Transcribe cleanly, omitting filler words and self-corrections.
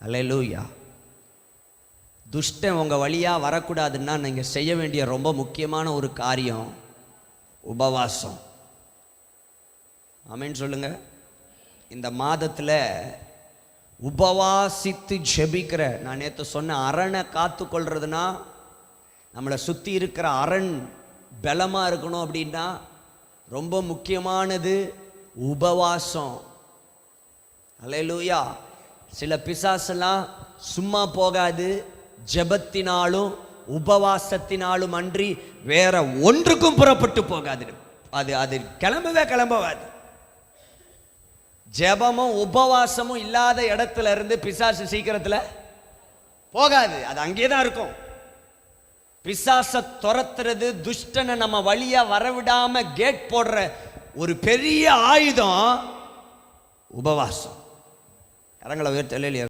அல்லேலூயா. துஷ்டன் உங்கள் வழியாக வரக்கூடாதுன்னா நீங்கள் செய்ய வேண்டிய ரொம்ப முக்கியமான ஒரு காரியம் உபவாசம். ஆமென் சொல்லுங்க. இந்த மாதத்தில் உபவாசித்து ஜெபிக்கிற, நான் நேற்று சொன்ன அரணை காத்து கொள்றதுனா, நம்மளை சுற்றி இருக்கிற அரண் பலமாக இருக்கணும் அப்படின்னா ரொம்ப முக்கியமானது உபவாசம். அல்லேலூயா. சில பிசாசெல்லாம் சும்மா போகாது, ஜெபத்தினாலும் உபவாசத்தினாலும் அன்றி வேற ஒன்றுக்கும் புறப்பட்டு போகாது. அது கிளம்பவாது. ஜெபமும் உபவாசமும் இல்லாத இடத்துல இருந்து பிசாசு சீக்கிரத்தில் போகாது, அது அங்கே தான் இருக்கும். பிசாச துரத்துறது, துஷ்டனை நம்ம வழியா வரவிடாம கேட் போடுற ஒரு பெரிய ஆயுதம் உபவாசம். கரங்களை உயர்த்தலையா?